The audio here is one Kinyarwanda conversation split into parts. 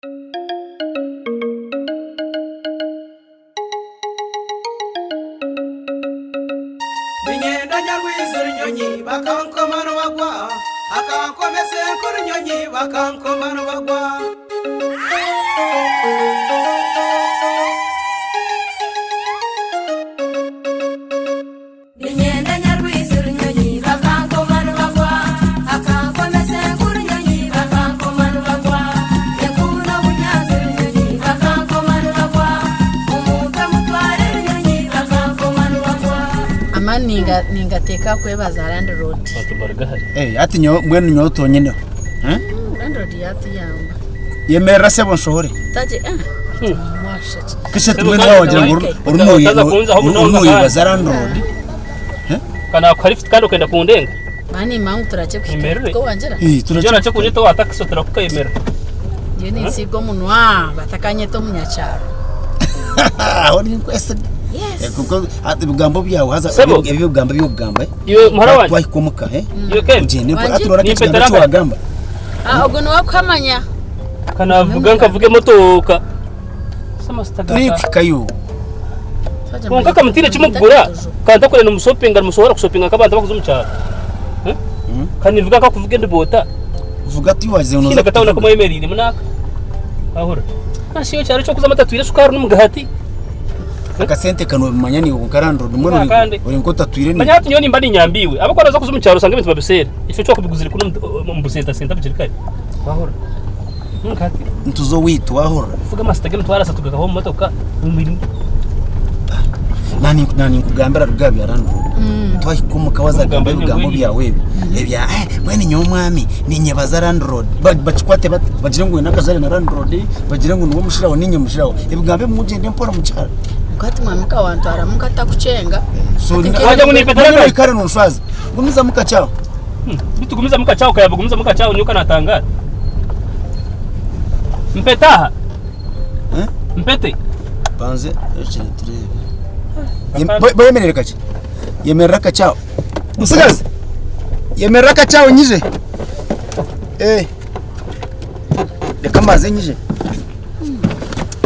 Binyenda nyarwizura inyonyi bakankomano bagwa akankomese nkuru inyonyi bakankomano bagwa Binyenda nyarwizura inyonyi bakankomano bagwa akankomese nkuru inyonyi bakankomano bagwa yakuna bunyazura inyonyi bakankomano bagwa umuta mutware inyonyi bakankomano bagwa ningateka kwebaza landlord ati mwene nyoto nyine landlord yati yamba yemera se bonsohore taje mwasha kisha tumene wagira ngo urunuye baza landlord kana kwalifit kandi ukenda kundenga mani mangu turache ko wanjera turajana cyo kunyita watakisho turakukayemera je ni sigo munwa batakanye to munyacharo Oni kwese kuko ati bigambo byawe haza ibyo bigambo iyo mara waje twahikomuka iyo ken njene ko aturora kigambo cyo wagamba ubwo no wakwamanya kana vuga nkavuge motoka sama staga kayo kunka kamutire kimugura kanta kore no musopinga musohora kusopinga kabanda bakuze mucyaro kandi vuga ka kuvuge ndibota vuga ati waje unoza kina katawuna ko yemerire munaka ahura nashiyo cyaro cyo kuzamata twire sukari n'umugahati akasente kano bimanyani ukarando numwe uri nkota twire ni manyati nyoni mbani nyambiwe abakora zo kuzumu cyaro sanga bintu babisera ife cyo kubiguzira kuno mu busenta senta bikirikari bahora nkati ntuzo witu ahora vuga masitagene twarasa tugakaho mu motoka mu nani kugambira rugabi yarando twahikomuka wazagamba ibigambo byawe ebya mwene nyomwami ni nyebaza landlord bachikwate bagire ngo nakazare na landlord bagire ngo nuwo mushiraho ninye mushiraho ibigambo mugende mpora mucyara ukati mwamuka wantu aramukata kucenga so waje munipetera kare nonfaza gumiza mukachao bitugumiza mukachao kaya bugumiza mukachao nyuka natangara mpetaha mpete panze echire yemerera kachi yemerera kachao musigaze yemerera kachao nyije reka maze nyije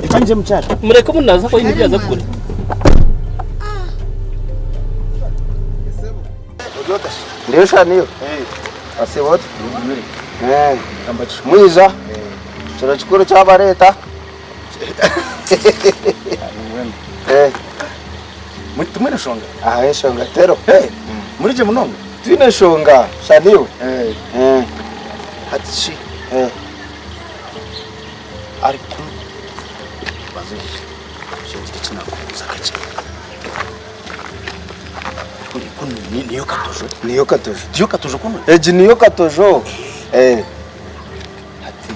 reka nje mucyara mureke munaza ko yindi yaza kure ndio shaniyo asebot mwiza turachukuru cha leta Tumene shonga. Shonga tero. Murije munonga. Twine shonga shaniyo. Hatishi. Ari ku. Bazo. Shinji kina kuza kache. Kun niyo katojo. Niyo katojo. Niyo katojo kuno. Eji niyo katojo. Hati.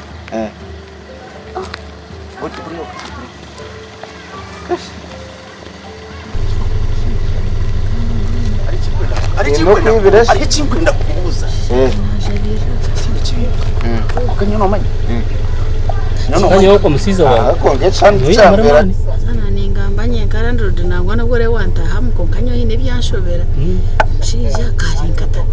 Boti brio. Ari chingwenda kubuza. Ukanyono manya. Nyo ko musiza wa. Konge chandi cyambera. Sana ningamba nyenkarandro dinangwa na gore wanta hamuko kanyo hine byanshobera. Shija karinkata.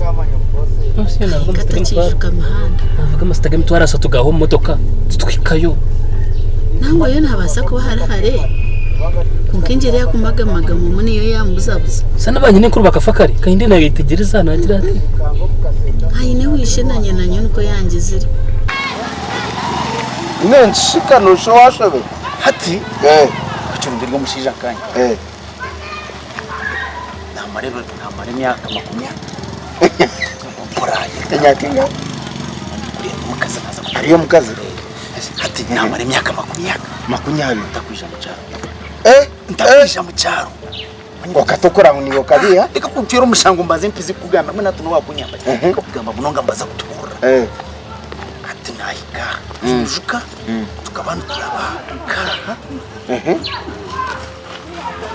Kata chishuka mahanda. Avuga mastage mtwarasa tugaho motoka twikayo. Nango yo nabasa ko harahare. Kunkinjira yakumaga magamo muni yo yambuzabuza. Sana banyine kuri bakafakari kandi nayo itegereza nagira ati. Ayine wishe nanye nuko yangizira. Nenshika no sho washobe. Hati icyo ndirwa mushija kanya. Namare myaka 20. Poraje nyakinga. Mukaza naza. Ariyo mukazi. Hati namare myaka 20 takwisha mucyaro. Ntakwisha mucyaro. Wakatokora uniyo kabiya. Reka kucyero mushango mbaze mpizi kugamba mwe natuno wakunyamba. Reka kugamba munonga mbaza kutubura. Hati nayika. Juka. Tukabana turabaka.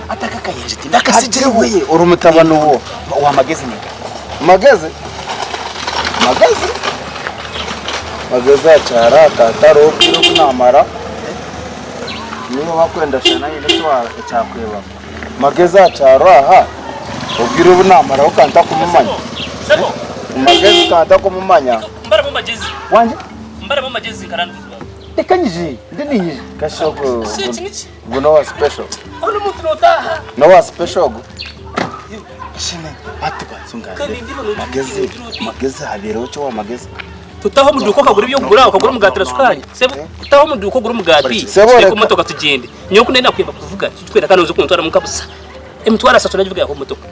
Ataka kayenje ndakasije weye urumutabano wo wa magezi ninga. Magezi acara tataro biro kunamara niyo wakwenda shana yine twa cyakweba magezi acara aha ubwiro bunamara ukanta kumumanya magezi kanta kumumanya Mbara mu magezi wanje mbara mu magezi karanduzwa tekanyije ndini kashogo guno wa special ono muntu notaha no wa special shine atiba sungane mageze habero cyo wa mageze tutaho mu duko kagura ibyo kugura ukagura umugatira sukanye sebo tutaho mu duko kugura umugati ku motoka tugende nyoko nenda kwimba kuvuga twera kandi uzo kuntwara mu kabusa emtwara sacho navuga ko motoka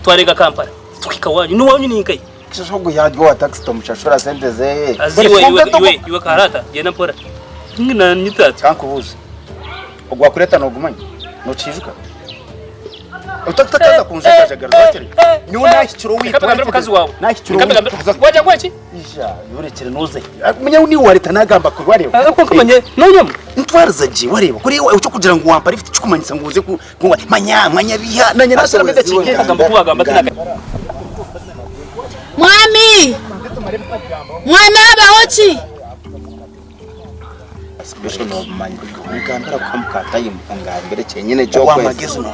twarega Kampala tukikawanyu n'uwanyu ningaye shogo yaje wa taxi to muchashora sente ze iwe karata genda mpora ngina nyitatu kankubuze ogwa kureta no gumanya no cijuka utakutakaza kunjaka jagarazakiri nyuna ikiro witwa kazi wawe nakikiro waje ngwaki isha yurekere noze munya uni wareta nagamba kuri wareba ko kumanye nonyama ntwariza je wareba kuri ucyo kugira ngo wampa rifite cyukumanyisa ngo uze ku manya biha nanye nasara meda kike agamba kubagamba tinaka Mwami abahoki special no manyi ngambara kwamukata yimpungambere cyenyine cyo kwa magezi no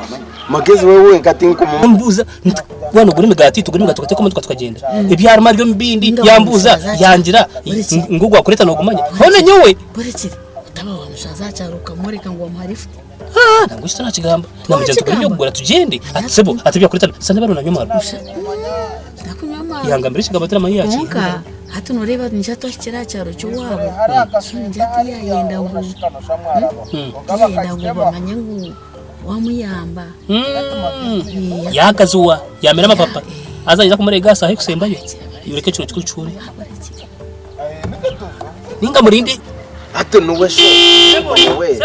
magezi wewe ngati nko mbuza bwana guri migati tuguri migati tukate ko tukagenda ibyara maryo mbindi yambuza yangira ngugwa kureta no gumanya hone nyowe burekire utaba wa mushaza cyaruka mureka ngo amarifu nagushita nakigamba namujya tuguri byo kugura tugende atsebo atibya kureta sana baro na nyoma yanga mbere kigamba tera mayi yaki nka hatu noreba njato kira cyaro cyo wabo njati yenda ngo bamanye ngo wamuyamba yakazuwa yamera mapapa azayiza kumurega sahe kusembayo yureke cyo cyucure ninga murindi hatu nuwe sho we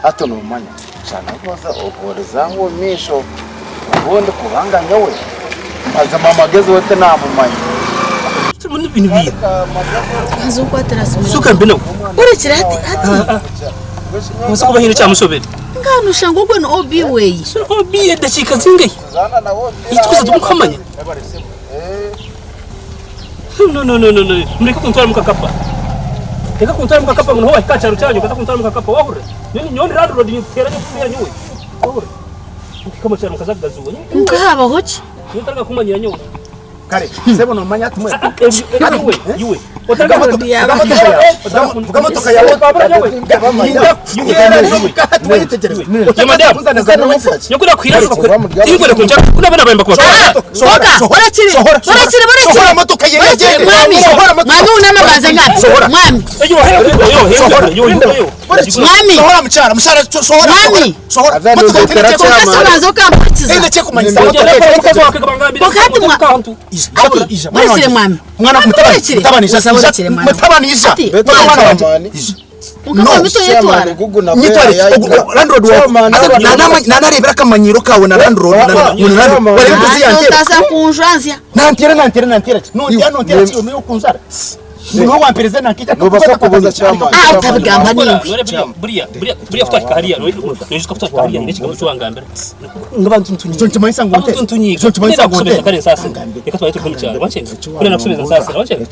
hatu no manya cyane koza oboreza ngo misho ubundi kubanganya we maze magezi wote namumanya turi ibintu biye kazo kwaterasi suka mbino burekire hati musuko bahino cyamusobere ngano shango gwe no obi way so obi edashika zingaye itukuza tumukamanya no mureke kuntwara mukakapa reka kuntwara mukakapa ngo ho kacaro cyanyu kata kuntwara mukakapa wahure nyoni rado rodi nyiteranye kuya nyuwe wahure ukikamo cyane kazagazuwe nkahaba hoki nutaraga kumanyira nyuwe kare sebo no manya tumwe yuwe vuga motoka yawe nyokura kwiraza tingore kunja kuna bana bamba kwa sohoka barakire sohora motoka yegende mwami unamamaza ngapi mwami mwami sohora mchara sohora mwami sohora kasabazo kamputiza ende chekumanyisa burekire mwami mwana mutabanisha mutabanisha mwana wanje ukaba mito yetwara landlord nanarebera kamanyiro kawe na landlord wari kuziyange tasa kunjwanzia nantera nondia cyo niyo kunzara niho wampereza nakita nubaka kubuza cyama utabigamba nini buriya twashika hariya nishika twashika hariya ndishika mutwangambira ngabantu tunyiza ngo tunyiza tunyiza ngo kare sasa reka twahite kumcyara wacenge kuna nakusubiza sasa wacenge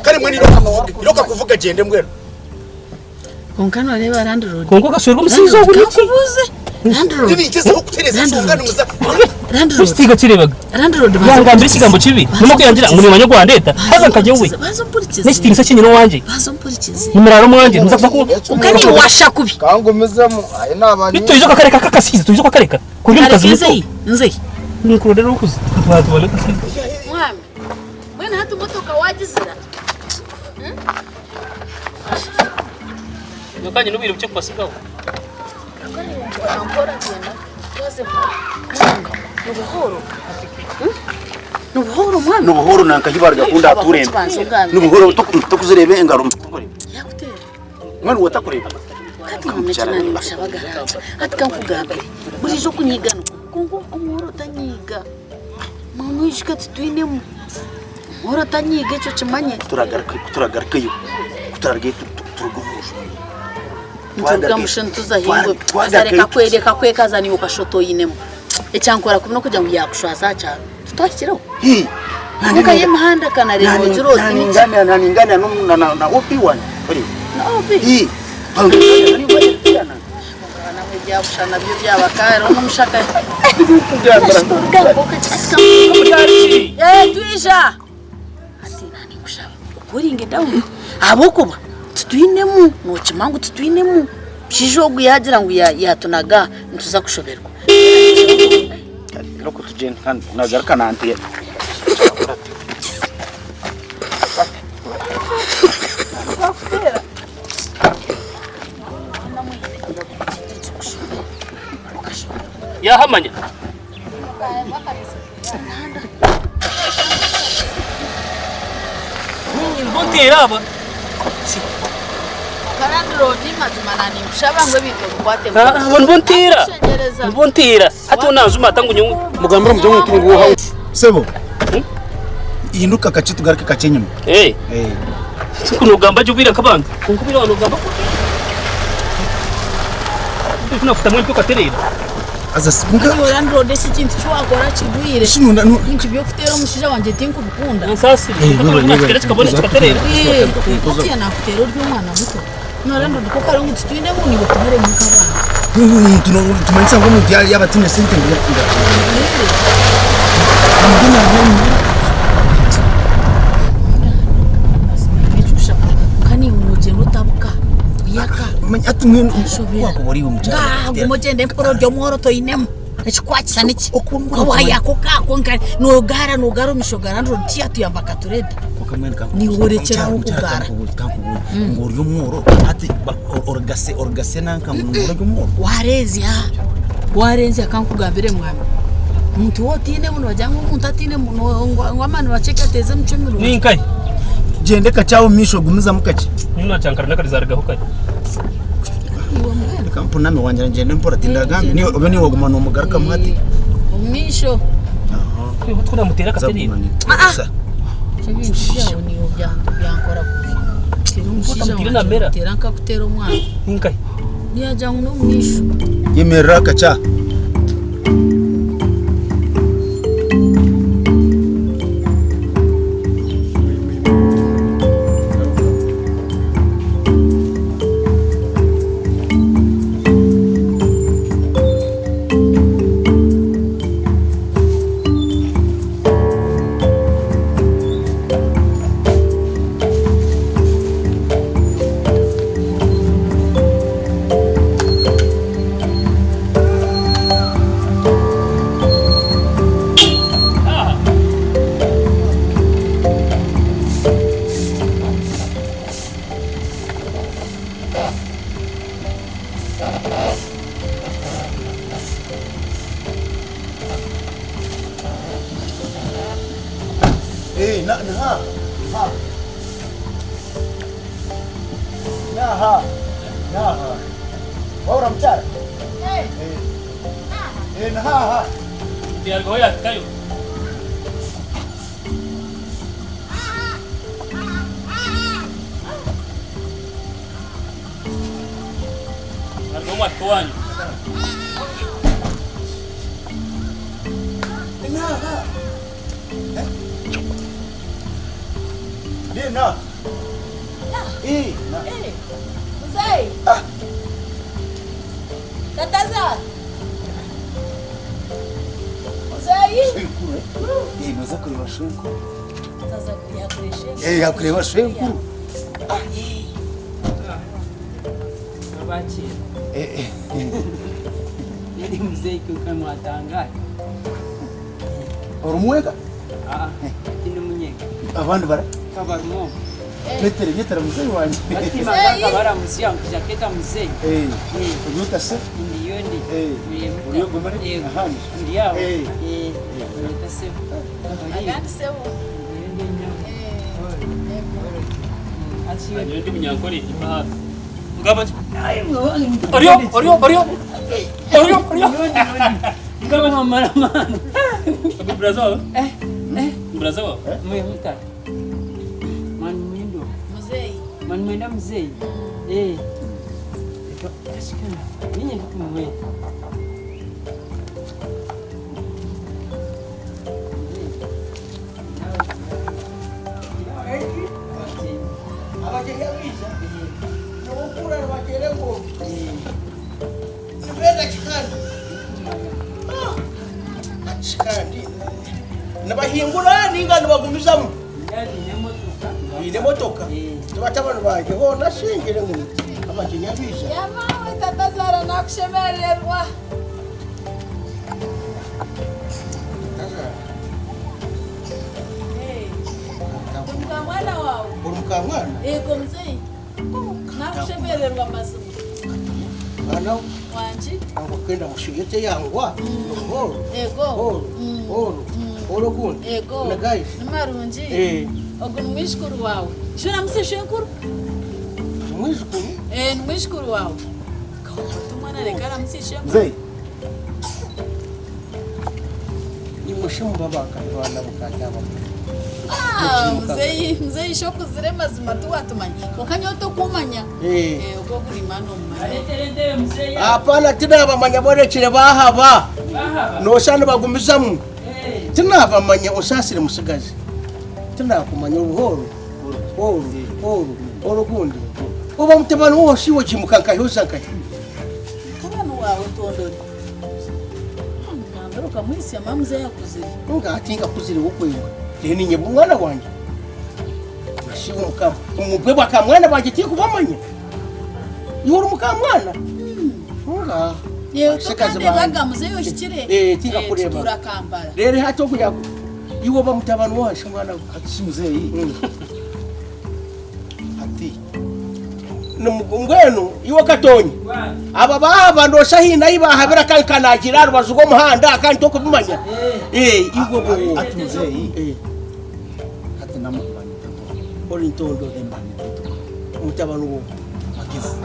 kare mwe iroka kuvuga gende mbwero konkano reba landlord kongo gasubirwa umusizo wo kubuze landlord nibigeze kutereza sunganuza landlord stiga kirebaga landlord yangambira ikigambo kibi nuko kuyangira muri wanyo kwa ndeta haza nkaje we n'ikitini kinyo wanje bazompurikize nimuraro mwanje muzakuza ko ukani washa kubi kangumizemo ayi nabani bitoyizo kakareka kakasize tuyizo kakareka kuri mukazi muto nze nikuru rero ukuze twatubona kasize mwami bwana hatu motoka wagizira yokanye n'ubiro cyo kwasigaho nubuhoro mwana nubuhoro nankahibarga kunda aturembe nubuhoro tukuzirebe engaro yakutera mwana watakureba atikankugamba burijo kunyigana kongo umuhoro utanyiga muntu wishika tutwinemu umuhoro utanyiga icyo kimanye turagarikayo tutarage turuguhusha tugamushin tuzahingo azareka kwereka kwekazani ukashoto yinemu ecyankora kubino kujya ngo yakushwaza cyaro tutwakiraho nuka yemahanda kana rero jirozi ningana na opi one na opi byabushana byo byabakara n'umushaka tuisha ati nani mushaba kuringe dawo abokuba tutwinemu no chimangu tutwinemu shijogu yagira ngo yatunaga ntuza kushoberwa loko tugenda kandi nagaruka nantiye yahamanya mbotera aba karandrodi mazimana ni mushaba ngwe bito kwate mbontera hatuna nzuma tangu nyungu mugambira mu jongo tunguha sebo yinduka kace tugaruke kace nyuma kuno gamba jubira kabanga kunkubira wano gamba tunafuta mwe pyoka terera aza sikunga yorandro desi kintu cyakora kigwire shinunda inki byo kutera umushija wanje tinku bukunda nsasi nakira kikabone kikaterera kutia nakutera ry'umwana muto norandro diko kare ngo tutwine mu nibo tumere mu kabana tumanisa ngo mu yabatine sente ngo yakunda ndina kani unoje rutabuka yaka atumwe wakubori umucyaro ngumugende mporo ryo mworo toyinemo ekikwakisa niki kwaya kokako nkari nogara mishogara ndo tia tuyambaka turede ni worekera ukugara ngo ryo mworo ati orgase nanka ngo ryo mworo warezi akankugambire mwami muntu wotine muno bajyango umuntu atine muno ngo amana baceka teze mucemiro ninkai gende kachawo misho gunuza mukachi nina chankara nakalizarga hokaje kampuna me wanje ngende mpora tindagambi ni obeni wagumana umugaruka mwati umisho kwiho twuna mutera katerira cyabintu byawo ni byankora kuri tera nka kutera umwana ninkai niyajyango no mwisho yemerera kacha Ora mchara. Ha. Dia goya kayo. Nagoma tuanyo. Ha. Dia na. Mzee. Tataza. Mzee. Noza kureba shwenku. Tataza yakureshe. Yakureba shwenku. Abachi. Yari mzee kuka mwatangaye. Orumweka? Tino munyeka. Abantu bara? Kabarumo. Metera mzee wanje. Batima kabara mzee jaketa mzee. Uyuta se? Ndiyo ndi. Uyo gomare? Ahandi. Ndiyawo. Uyuta se. Agandi sewo. Achiyo. Ndi munyankore ipa. Ngaba. Orio. Ngaba mama mama. Abu Brazil. Brazil. Mwe muta. Man mwenda mzee. Ashikana. Ninyi ndio mwe. Abaje yabisha. Nokura bakereko. Nibeda kandi nabahingura n'ingano bagumizamo ine motoka tubatabana baje ho nashingire ngo abajinya bisha yamawe tatazara nakushemererwa mwana wawe umukamwana yego mzee nakushemererwa mazima bana wanje ngo kenda mushigete yangwa yego oro gundi yego nagaye nimarunji ogo mwishukuru wawe shona mseshenkuru mwishukuru mwishukuru wawe kawafata umwana rekara mseshenkuru mzee ni mushimba bakabana bukajaba mzee shoku zire mazima tuwatumanya ukanyoto kumanya uko kuri mano mumare hapana tinaba manya borekere bahaba noshana bagumizamo tinaba manya usasire musigaze tinakumanya ubuhoro oro gundi uba mutabana wose wo kimukanka yosakaye kabana wawe tondori ngambero kamwisi ya mamze yakuzire ngatinga kuzire wokwewa reni nye mwana wanje shiwo mukama umubeba kamwana banje tiko bamanya yuru mukamwana nga yewe tokande bagamuze yo hikire tinga kureba turakambara rero hato kuya iwo ba mutabana washe mwana ati mzee ati ngwenu iwo katonyi aba baba ndosha hina ibahabira kankanagira rubazugo muhanda kandi toko bimanya iwo bo ati mzee ati namubanye ori ntondo embanye mutabana wo magezi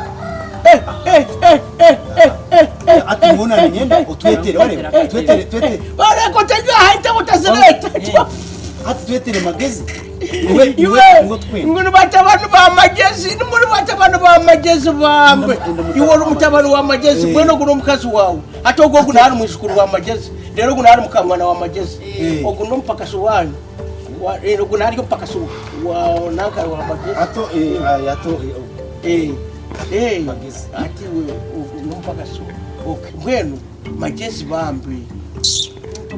ati mbona nyenda utwetere wale twetere wale ko tajya haita mutazireta ati twetere magezi iwe ngunu batabana ba magezi ni muri batabana ba magezi bambe iwe uri mutabana wa magezi mweno guno mukazi wawe atogo guno hari mwishukuru wa magezi rero guno hari mukamwana wa magezi oguno mpaka suwanyu rero guno hari mpaka su wa naka wa magezi ato yato magezi ati we uguno mpaka su mweno magezi bambe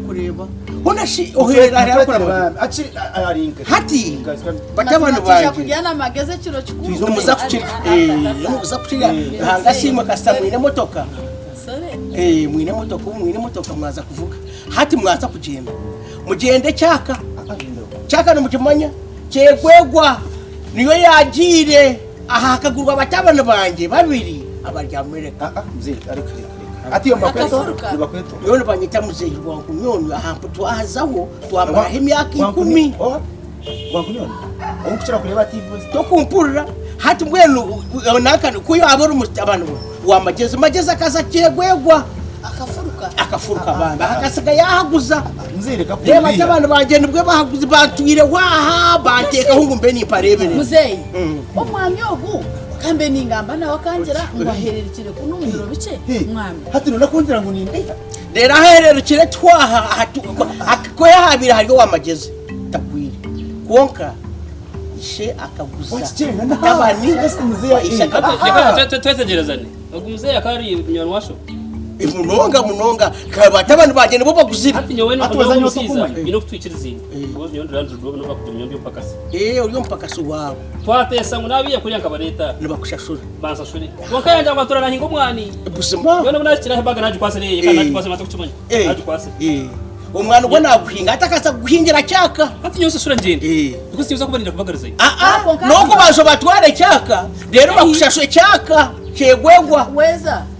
kureba unashi ohera yakora achi arinka hati batabana banje kujana mageze kiro chukuru muza kuchira muza kuchira hanga sima kasamwine motoka sore mwine motoka mwaza kuvuga hati mwaza kugenda mugende cyaka no mukimanya cyegwegwa niyo yagire aha akagurwa batabana banje babiri abaryamereka mzee ariko ati mbakweto yone banyita muzeyi wangu nyoni ahampu twahazaho twamara imyaka 10 wakunyona umukuchira kureba TV to kumpurira hati mbwenu nakane kuyo aboro mutabana wa magezi akaza cyegwegwa akafuruka bamba akasiga yahaguza mzereka kuri reba cyabana bagenda bwe bahaguze batwire waha bateka hungu mbe ni parebere muzeyi omwami ogu kambe ningamba nawe kangira ngo ahererekere ku numero bice mwami hati no nakongera ngo ninde rero ahererekere twaha akako yahabira hariyo wa magezi takwire konka ishe akaguza tabani just mzee ishe akaguza twetegerezane ubwo mzee akari nyoni washo munonga kaba tabani bagenda bo baguzira ati nyowe no kusiza bino kutwikirizinga ubwo nyondo randro no bakujya nyombi mpakasi uriyo mpakasi wawe twatesa ngo nabiye kuri yankabareta nibakushashura bansa shuri wakayanja kwatura na hingo mwani busima yone munakira hebaga naje kwasere kana naje kwasere matakuchumanya naje kwasere umwana ubwo naguhinga atakasa guhingira cyaka ati nyose shura ngende kuko siza kubanira kubagariza noko bazo batware cyaka rero bakushashwe cyaka cyegwegwa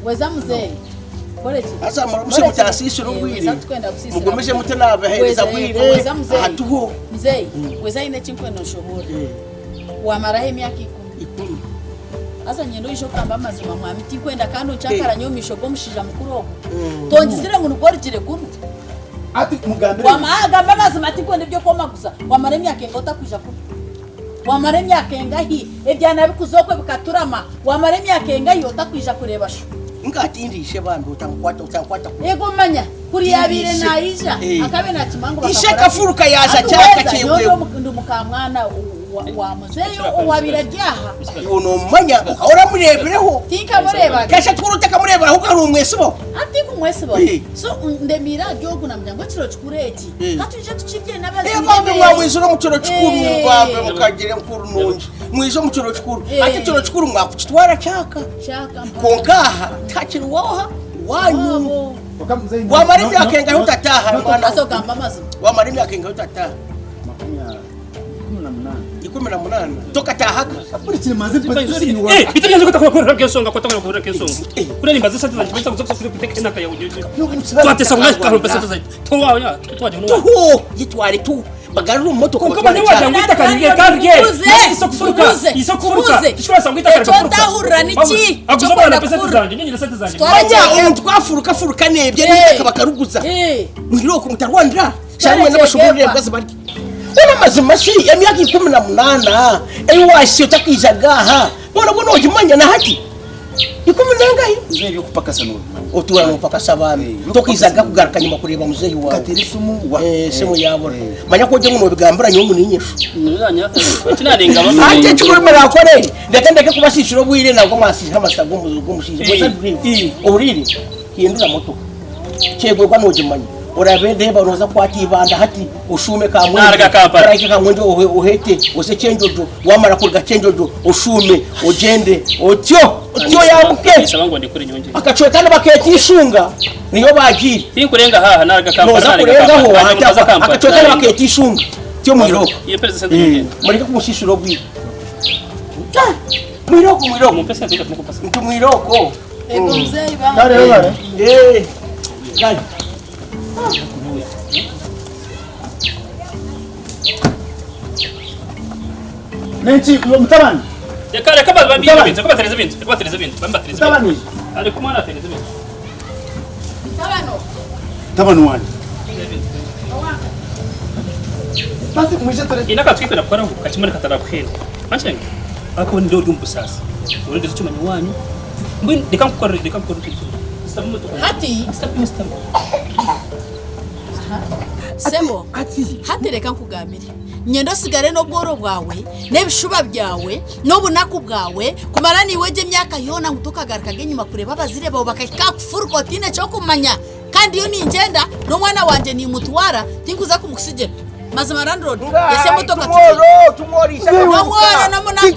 weza muzee asa murumse mutasisho rungwiri mugomeje mutana baheza gwire hatuho mzee weza ine chinkweno shobora wamarahe imyaka 10 asa nyendo isho kamba mazima mwami tikwenda kandi ucyakara nyo mishogo mushija mukuru tongizire ngo nukorigire kunu ati mugambire wamaga mazima tikwenda byo koma gusa wamara imyaka ngota kuja kunu wamara imyaka ngahi ebyana bikuzokwe bikaturama wamara imyaka ngahi otakwija kureba sho ngatindishe bantu utankwata yego manya kuri yabire naija akabe na kimango ishe kafuruka yaza cyaka cyegwe ndu mukamwana wa muzeyi wabiraryaha uno umanya ukahora murebereho tika mureba kasha twuruta kamureba ahubwo ari umwesibo ati kumwesibo so ndemira ryogo na muryango kiro chukureti katuje tucibye nabazi bambe mwamwisura mu kiro chukuru bambe mukagire mukuru nunje mwizo mu kiro chukuru ati kiro chukuru mwakutwara chaka konkaha takiri waha wanyu wamara imyaka ingahe utataha mwana azogamba amazi wamara imyaka ingahe utataha 18 toka tahaka Akurikire maze pazuri ni wa itaje kutakora kesonga kutakora kesonga kuna ni mbaza sasa nchimisa kuzoka kutekena kaya ujuju twate sanga kwa pesa sasa towa ya twaje no tuho yitware tu bagarura moto kwa kama ni waje ngita karige karige iso kuruka ishwa sanga ngita karige kuruka ndahurira niki akuzobana na pesa zanje nyinyi na sete zanje banya umuntu twafuruka nebye n'itaka bakaruguza mwiroko mutarwandira cyane n'abashugurire bwaze bari Ona mazima shi emyaka 18 eyiwashe utakijagaha bona ojimanya na haki 19 nzeri kupakasa no otuwa mupakasa bame ntokizaga kugaruka nyuma kureba muzeyi wawe katirisumu wa semu yabora manya ko je muno bigambura nyo muninyesho nzanya kinarenga bamwe anje chukumara akore ndakendeke kubashishiro bwire nabwo mwasije amasago mushije bose bwire urire hindura moto chego kwa nojimanya urabende baroza kwatibanda hati ushume kamwe arike kamwe njo uhete ose chenjojo wamara kurga chenjojo ushume ugende otyo yabuke sabango ndi kuri nyonje akachwe kandi baketi ishunga niyo bagiri tinkurenga haha naraga kampara akachwe kandi baketi ishunga cyo mwiroko iyo president nyonje muri kumushishiro bwi mwiroko mpesa ndika kumupasa mtu mwiroko ego muzeyi ba kare gani Nenchi mutabani yakare kama bambi bintu kama tereza bintu bamba tereza mutabani ari kumana tereza bintu tabano wani basi mwisha tore inaka twipera kwa rangu kachimana katara kuhera manchenge ako ndo ryumbusasa urende cyo manyi wanyu mbin dikankukora hati semo hati reka nkugambire nyendo sigare no bworo bwawe nebishuba byawe no bunaku bwawe kumara niweje myaka yona ngutokagarika genyuma kureba abazire bawo bakaka kufurko tine cyo kumanya kandi yo ninjenda no mwana wanje ni mutwara tinkuza kumukusije mazima landlord yese motoka tumorisha nomwana namunaku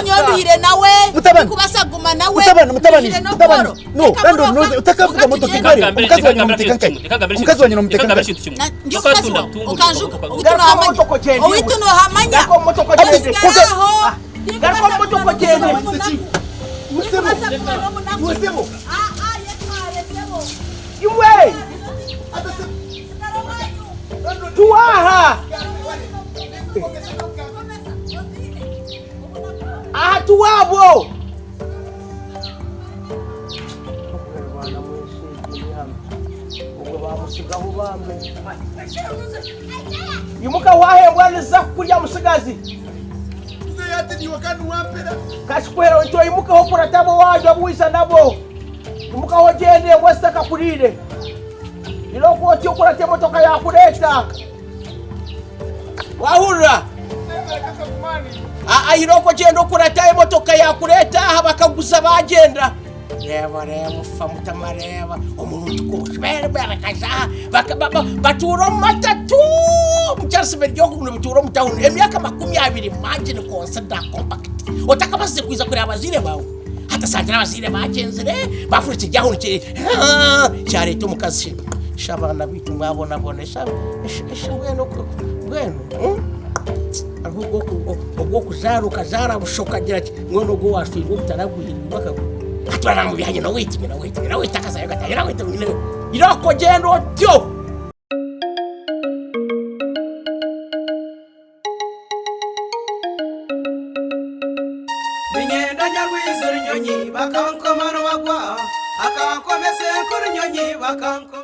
nyonduhire nawe kubasaguma nawe mutabani no landlord no utakavuga motoka kare umukazi wanyu umutekano ndio kazi ukanjuka uituno hamanya motoka jende garko motoka jende musemo iwe tuaha tuwabo imuka wahembwa neza kurya musigazi kashikwera ito imuka ho kuratabo waje abuisa nabo imuka ho jende wasaka kurire iloko cyo kurate motoka ya kureta wahura iroko jendo kurata motoka ya kureta habakaguza bagenda reba famuta mareba umuntu kushbere kaza baturo matatu mucyase beryo kuno bituro mutawuni emyaka 20 manje ko sada compact otakabase kwiza kuri abazire bawo hata sangira abazire bagenzere bafurite jyaho cyare to mukazi shabana bitu mwabona bonesha bueno ahubwo kuzaruka zarabushoka gira ngono go wasirwo bitaraguhirwa bakago atwara mu bihanye no wita kaza yagatayira wita nyine irako gendo tyo binyenda nyarwizuru nyonyi bakankomano bagwa akankomese kuri nyonyi bakanko